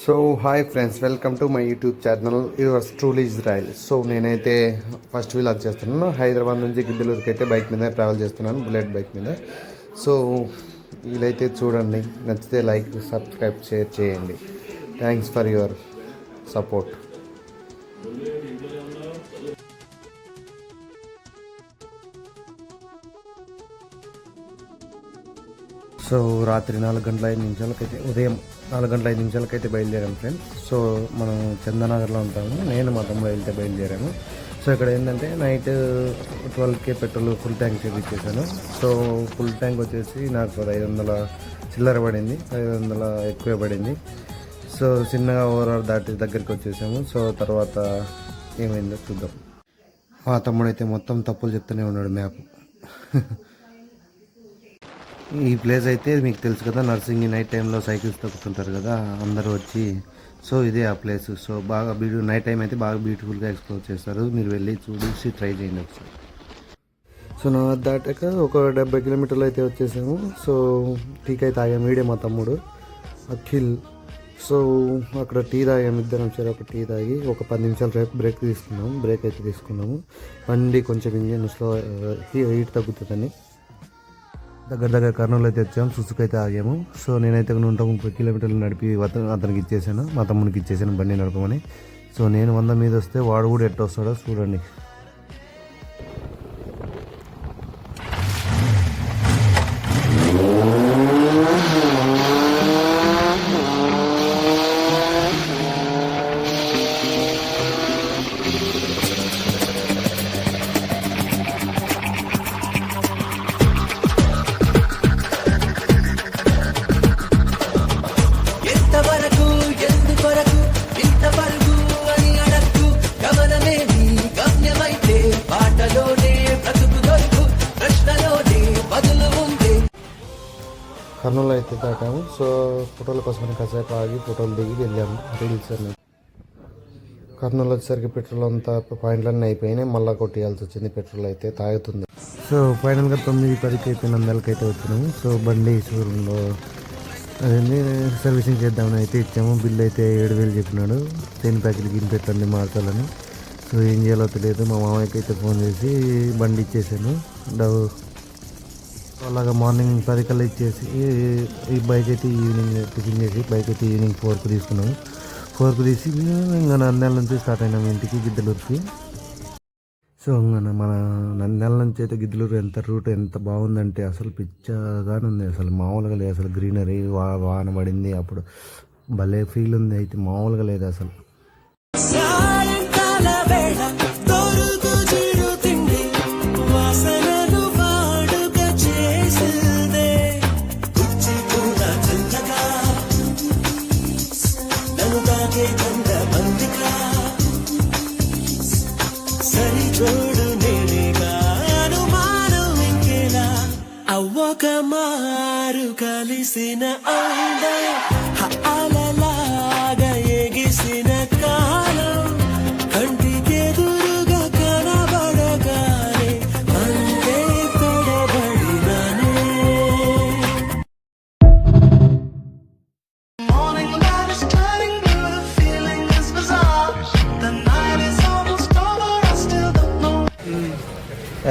So hi friends, welcome to my YouTube channel yours truly Israel. So నేనైతే first vlog చేస్తున్నాను. హైదరాబాద్ నుంచి గిద్దలూరుకి అయితే bike మీద ట్రావెల్ చేస్తున్నాను, బుల్లెట్ బైక్ మీద. సో వీలైతే చూడండి, నచ్చితే లైక్, సబ్స్క్రైబ్, షేర్ చేయండి. Thanks for your support. So రాత్రి 4:05 ఉదయం 4:05 బయలుదేరాము ఫ్రెండ్స్. సో మనం చందనగర్లో ఉంటాము. నేను మా తమ్ముడు వెళ్తే బయలుదేరాము. సో ఇక్కడ ఏంటంటే night 12K petrol full tank చేపించేసాను. సో ఫుల్ ట్యాంక్ వచ్చేసి నాకు 500 చిల్లర పడింది, 500 ఎక్కువే పడింది. సో చిన్నగా ఓవరాల్ దాటి దగ్గరికి వచ్చేసాము. సో తర్వాత ఏమైందో చూద్దాం. మా తమ్ముడు అయితే మొత్తం తప్పులు చెప్తూనే ఉన్నాడు మ్యాప్. ఈ ప్లేస్ అయితే మీకు తెలుసు కదా, నర్సింగ్ నైట్ టైంలో సైకిల్స్ తొక్కుతుంటారు కదా అందరూ వచ్చి. సో ఇదే ఆ ప్లేస్. సో బాగా నైట్ టైం అయితే బాగా బ్యూటిఫుల్గా ఎక్స్ప్లోర్ చేస్తారు. మీరు వెళ్ళి చూసి ట్రై చేయండి ఒకసారి. సో నా దాటాక ఒక 70 కిలోమీటర్లు అయితే వచ్చేసాము. సో టీకి అయితే తాగాము, వీడే మా తమ్ముడు అఖిల్. సో అక్కడ టీ తాగాము, ఇద్దరం వచ్చారు. ఒక టీ తాగి ఒక 10 నిమిషాలు బ్రేక్ తీసుకున్నాము. బండి కొంచెం ఇంజన్ స్లో హీట్ తగ్గుతుందని దగ్గర కర్నూలు అయితే వచ్చాము. సుసుకు అయితే ఆగాము. సో నేనైతే 130 కిలోమీటర్లు నడిపి అతనికి ఇచ్చేసాను, మా తమ్మునికి ఇచ్చేసాను బండి నడపమని. సో నేను 100 మీద వస్తే వాడు కూడా ఎట్ట వస్తాడో చూడండి. కర్నూలు అయితే దాటాము. సో ఫోటోల కోసమని కాసేపు ఆగి ఫోటోలు దిగి వెళ్ళాము రీల్స్ అన్ని. కర్నూలు వచ్చేసరికి పెట్రోల్ అంతా పాయింట్లన్నీ అయిపోయినాయి, మళ్ళీ కొట్టేయాల్సి వచ్చింది. పెట్రోల్ అయితే తాగుతుంది. సో ఫైనల్గా 9:10 అయిపోయిన నెలకైతే వచ్చినాము. సో బండి షోరూంలో అదే సర్వీసింగ్ చేద్దామని అయితే ఇచ్చాము. బిల్ అయితే 7,000 చెప్పినాడు. 10 ప్యాకెట్కి పెట్టండి మార్చాలని. సో ఏం చేయాలో తెలియదు. మా మామయ్యకి అయితే ఫోన్ చేసి బండి ఇచ్చేసాను. అలాగా మార్నింగ్ 10 కల్లా ఇచ్చేసి ఈ బైక్ అయితే ఈవినింగ్ టిఫిన్ చేసి బైక్ అయితే ఈవినింగ్ 4కి తీసుకున్నాము. 4కి తీసి ఇంకా నంద్యాల నుంచి స్టార్ట్ అయినాము ఇంటికి గిద్దలూరుకి. సో మన నంద్యాల నుంచి అయితే గిద్దలూరు రూట్ ఎంత బాగుందంటే అసలు పిచ్చగానే ఉంది. అసలు మామూలుగా లేదు. అసలు గ్రీనరీ, వాన పడింది, అప్పుడు భలే ఫీల్ ఉంది. అయితే మామూలుగా లేదు అసలు. ఒక మారు కలిసిన అలలాగా ఎగిసిన కాలం కంటికెదురుగా కనబడగానే అంతే కొడబడినానే.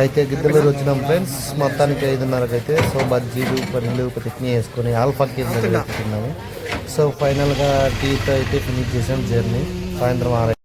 అయితే గిద్దలూరు వచ్చినాం ఫ్రెండ్స్. మొత్తానికి 5:30కి అయితే. సో బజ్జీలు, పన్నీలు, చట్నీ వేసుకొని ఆల్ఫాకి తిన్నాము. సో ఫైనల్గా టీతో అయితే ఫినిష్ చేసాం జర్నీ. సాయంత్రం 6